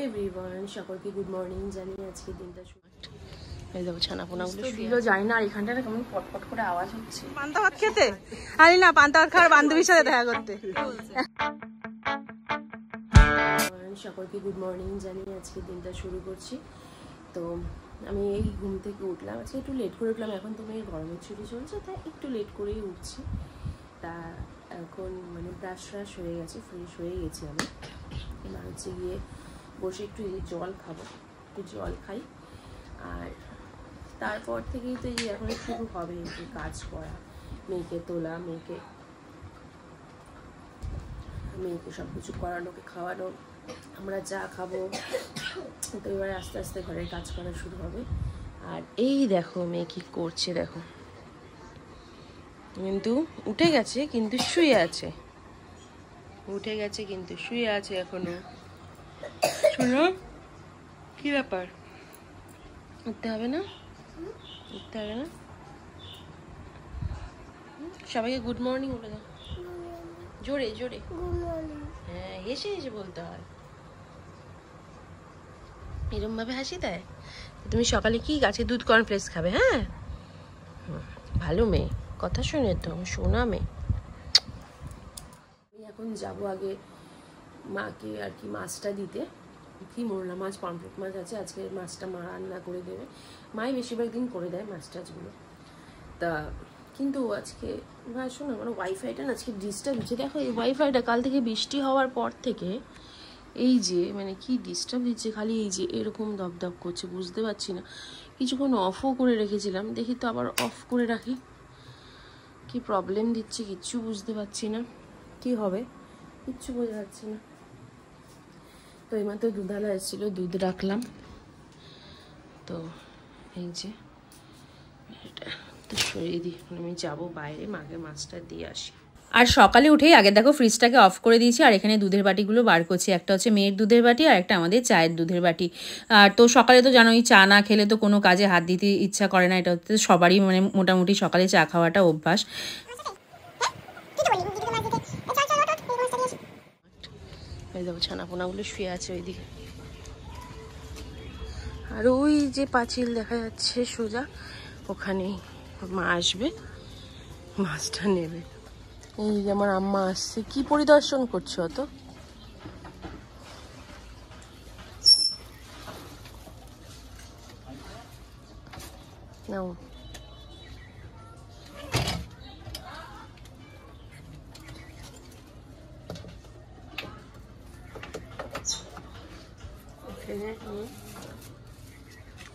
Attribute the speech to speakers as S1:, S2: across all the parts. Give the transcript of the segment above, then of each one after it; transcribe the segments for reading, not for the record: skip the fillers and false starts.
S1: Everyone, সকলকে good morning জানিয়ে আজকে দিনটা শুরু। এই দেখো ছানাপোনাগুলো
S2: দিল যায় না, আর এখানটা কেমন পটপট করে আওয়াজ হচ্ছে। পান্তা ভাত খেতে আরে না, পান্তা ভাত খাওয়ার বান্ধবীর সাথে দেখা করতে।
S1: সকলকে গুড মর্নিং জানিয়ে আজকে দিনটা শুরু করছি। তো আমি এই ঘুম থেকে উঠলাম, আজকে একটু লেট করে উঠলাম। এখন তো মেয়ের গরমের ছুটি চলছে, তাই একটু লেট করেই উঠছি। তা এখন মানে ব্রাশ ফ্রাশ হয়ে গেছে, ফ্রেশ হয়ে গেছি আমি। এবার হচ্ছে গিয়ে বসে একটু জল খাবো, একটু জল খাই। আর তারপর থেকেই তো এই এখন শুরু হবে একটু কাজ করা, মেয়েকে তোলা, মেয়েকে সব কিছু করানোকে খাওয়ানো, আমরা যা খাবো। তো এবারে আস্তে আস্তে ঘরের কাজ করা শুরু হবে। আর এই দেখো মেয়ে কি করছে, দেখো কিন্তু উঠে গেছে, কিন্তু শুয়ে আছে, উঠে গেছে কিন্তু শুয়ে আছে এখনো। শোনো, কি ব্যাপার? উঠতে হবে না, উঠতে হবে না। সবাইকে গুড মর্নিং বলে দাও, জোরে জোরে। হ্যাঁ, হেসে হেসে বলতে হয়, এরম ভাবে হাসি দেয়। তুমি সকালে কি গাছে দুধ কর্নফ্লেক্স খাবে? হ্যাঁ, ভালো মেয়ে, কথা শুনে তো শোনা মেয়ে। আমি এখন যাবো আগে মাকে আর কি মাছটা দিতে। কি মোরলা মাছ, পমফ্রেট মাছ আছে, আজকে মাছটা মা রান্না করে দেবে। মাই বেশিরভাগ দিন করে দেয় মাছ টাছগুলো। তা কিন্তু আজকে শোনো, আমার ওয়াইফাইটা না আজকে ডিস্টার্ব হচ্ছে। দেখো এই ওয়াইফাইটা কাল থেকে বৃষ্টি হওয়ার পর থেকে এই যে মানে কি ডিস্টার্ব দিচ্ছে, খালি এই যে এরকম দপদপ করছে, বুঝতে পারছি না। কিছুক্ষণ অফও করে রেখেছিলাম, দেখি তো আবার অফ করে রাখি। কি প্রবলেম দিচ্ছে কিচ্ছু বুঝতে পারছি না, কি হবে কিচ্ছু বোঝা যাচ্ছে না। তো এইমাত্র দুধওয়ালা এসেছিল, দুধ রাখলাম। তো এই যে এটা তো সরিয়ে দিই, আমি যাবো বাইরে, মাকে মাছটা দিয়ে আসি।
S2: আর সকালে উঠেই আগে দেখো ফ্রিজটাকে অফ করে দিয়েছি, আর এখানে দুধের বাটিগুলো বার করছি। একটা হচ্ছে মেয়ের দুধের বাটি, আর একটা আমাদের চায়ের দুধের বাটি। আর তো সকালে তো জানোই, চা না খেলে তো কোনো কাজে হাত দিতে ইচ্ছা করে না। এটা হচ্ছে সবারই মানে মোটামুটি সকালে চা খাওয়াটা অভ্যাস।
S1: এই দেখো ছানাপোনাগুলো শুয়ে আছে ওইদিকে। আর ওই যে পাঁচিল দেখা যাচ্ছে সোজা, ওখানেই মা আসবে, মাছটা নেবে। এই যে আমার আম্মা আসছে। কি পরিদর্শন করছো অত? নাও,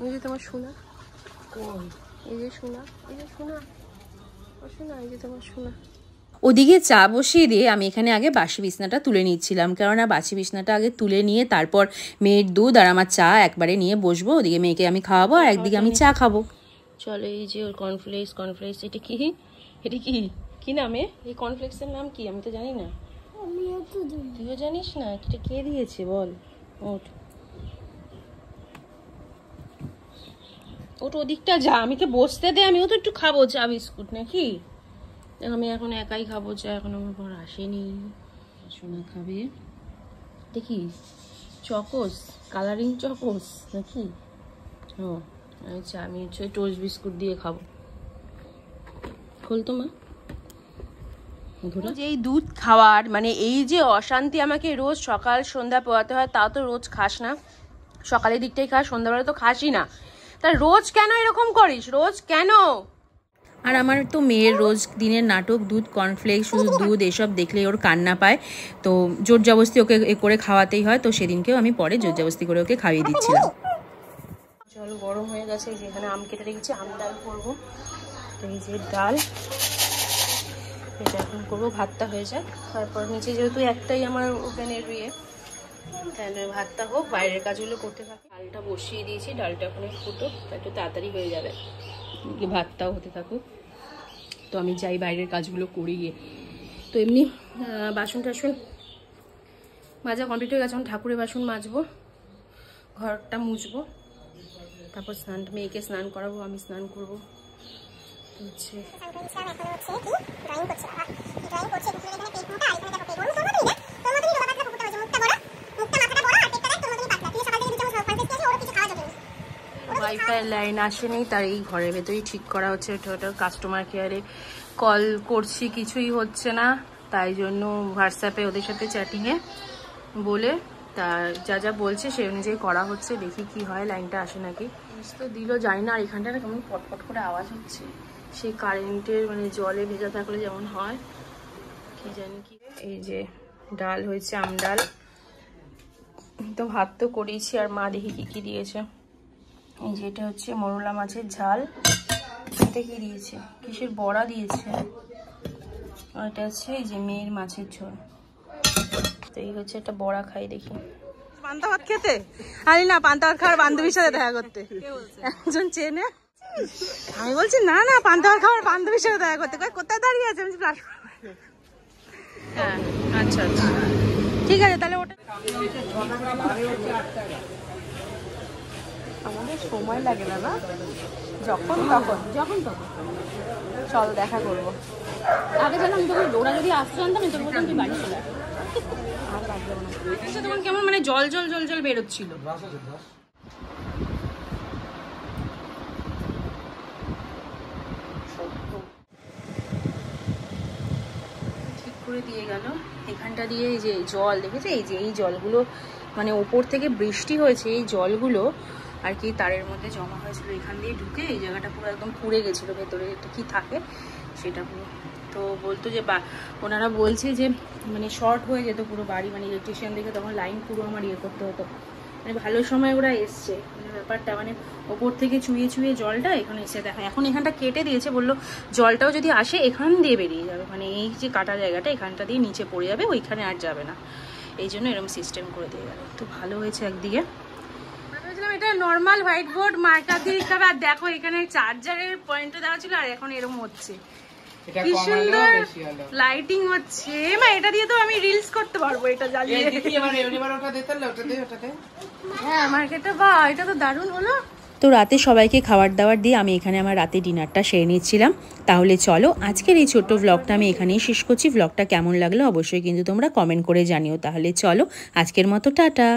S1: এই যে তোমার সোনা, এই যে সোনা, এই যে সোনা, সোনা, এই যে তোমার সোনা।
S2: ওদিকে চা বসিয়ে দিয়ে আমি এখানে আগে বাসি বিছনাটা তুলে নিচ্ছিলাম, কেননা বাসি বিছনাটা আগে তুলে নিয়ে তারপর মেয়ের দুধ আর আমার চা একবারে নিয়ে বসবো। ওদিকে মেয়েকে আমি খাওয়াবো আর একদিকে আমি চা খাবো।
S1: চলো, এই যে ওর কর্নফ্লেক্স, এটা কি, এটা কি, কি নামে এই কর্নফ্লেক্সের নাম কি? আমি তো জানি না। তুইও জানিস না? এটা কে দিয়েছে বল? ওঠ ওঠ, ওদিকটা যা, আমাকে বসতে দে, আমিও তো একটু খাবো চা বিস্কুট নাকি। আমি এখন একাই খাবো চা, এখন আমার ঘর আসেনি। সোনা খাবে দেখি, চকোস, কালারিং চকোস নাকি? ও আচ্ছা, আমি হচ্ছে টোস্ট বিস্কুট দিয়ে খাবো। খোলতো মা। যে এই দুধ খাওয়ার মানে এই যে অশান্তি, আমাকে রোজ সকাল সন্ধ্যা পোয়াতে হয়, তাও তো রোজ খাস না। সকালের দিকটাই খাস, সন্ধ্যাবেলা তো খাসই না। তা রোজ কেন এরকম করিস, রোজ কেন?
S2: আর আমার তো মেয়ের রোজ দিনের নাটক, দুধ কর্নফ্লেক্স, শুধু দুধ, এসব দেখলেই ওর কান্না পায়। তো জোর জবস্তি ওকে এ করে খাওয়াতেই হয়। তো সেদিনকেও আমি পরে জোর জবস্তি করে ওকে খাইয়ে দিচ্ছিলাম।
S1: জল গরম হয়ে গেছে, যেখানে আম কেটে রেখেছি, আম ডাল করবো। তো এই যে ডাল, এটা এখন করবো, ভাতটা হয়ে যায়। তারপর নিচে যেহেতু একটাই আমার ওভেনের তাহলে ভাতটা হোক, বাইরের কাজগুলো করতে থাকে। ডালটা বসিয়ে দিয়েছি, ডালটা ওখানে ফুটো, একটু তাড়াতাড়ি হয়ে যাবে, ভাতটাও হতে থাকুক। তো আমি যাই বাইরের কাজগুলো করি গিয়ে। তো এমনি বাসন টাসন মাজা কমপ্লিট হয়ে গেছে, এখন ঠাকুরের বাসন মাজবো, ঘরটা মুছবো, তারপর মেয়েকে স্নান করাবো, আমি স্নান করবো। হচ্ছে
S2: ওয়াইফাই লাইন আসেনি, তার এই ঘরের ভেতরেই ঠিক করা হচ্ছে। ওটা কাস্টমার কেয়ারে কল করছি, কিছুই হচ্ছে না, তাই জন্য হোয়াটসঅ্যাপে ওদের সাথে চ্যাটিংয়ে বলে তা যা যা বলছে সেই অনুযায়ী করা হচ্ছে। দেখি কি হয়, লাইনটা আসে নাকি। তো দিল জানি না, আর এখানটা না কেমন পটপট করে আওয়াজ হচ্ছে, সেই কারেন্টের মানে জলে ভেজা থাকলে যেমন হয় কি জানি কি। এই যে ডাল হয়েছে, আমডাল, তো ভাত তো করেইছি। আর মা দেখি কি কি দিয়েছে। এই যে এটা হচ্ছে মোরলা মাছের ঝাল, এটা কি দিয়েছে, কিসের বড়া দিয়েছে, আর এটা হচ্ছে এই যে মেয়ের মাছের ঝোল। তো এই হচ্ছে একটা বড়া, খাই দেখি।
S3: পান্তা ভাত খেতে আরে না, পান্তা ভাত খাওয়ার বান্ধবীর সাথে দেখা করতে একজন চেনে। আমি বলছি না না, পান্তা ভাত খাওয়ার বান্ধবীর সাথে দেখা করতে। কোথায় দাঁড়িয়ে আছে? আমি
S2: হ্যাঁ আচ্ছা আচ্ছা ঠিক আছে তাহলে। ওটা আমাদের সময় লাগে না, না যখন তখন চল দেখা করবো। আগে জানো আমি তোকে, ওরা যদি আসতে জানতাম তোর বলতাম তুই বাড়ি চলে আর লাগবে না। তখন কেমন মানে জল জল জল জল বেরোচ্ছিল। ঠিক করে দিয়ে গেল এখানটা দিয়ে। এই যে জল দেখেছে, এই যে এই জলগুলো মানে ওপর থেকে বৃষ্টি হয়েছে, এই জলগুলো আর কি তারের মধ্যে জমা হয়েছিল, এখান দিয়ে ঢুকে এই জায়গাটা পুরো একদম পুড়ে গেছিলো, ভেতরে একটা কি থাকে সেটা পুরো। তো বলতো যে ওনারা বলছে যে মানে শর্ট হয়ে যেত পুরো বাড়ি, মানে ইলেকট্রিশিয়ান দেখে তখন লাইন পুরো আমার ইয়ে করতে হতো। মানে ভালো সময় ওরা এসছে, মানে ব্যাপারটা মানে ওপর থেকে চুইয়ে চুইয়ে জলটা এখানে এসে দেখা। এখন এখানটা কেটে দিয়েছে, বললো জলটাও যদি আসে এখান দিয়ে বেরিয়ে যাবে, মানে এই যে কাটা জায়গাটা এখানটা দিয়ে নিচে পড়ে যাবে, ওইখানে আর যাবে না। এই জন্য এরকম সিস্টেম করে দিয়ে গেল, তো ভালো হয়েছে একদিকে। ভেবেছিলাম এটা নর্মাল হোয়াইট বোর্ড মার্কার দিয়ে দিতে হবে, আর দেখো এখানে চার্জারের পয়েন্টটা দেওয়া ছিল, আর এখন এরকম হচ্ছে, কি সুন্দর লাইটিং হচ্ছে। মা এটা দিয়ে তো আমি রিলস করতে পারবো, এটা জ্বালিয়ে। হ্যাঁ মার্কেটটা, বা এটা তো দারুণ হলো। তো রাতে সবাইকে খাবার দাবার দিয়ে আমি এখানে আমার রাতে ডিনারটা সেরে নিচ্ছিলাম। তাহলে চলো আজকের এই ছোট্ট ভ্লগটা আমি এখানেই শেষ করছি। ভ্লগটা কেমন লাগলো অবশ্যই কিন্তু তোমরা কমেন্ট করে জানিও। তাহলে চলো আজকের মতো টাটা।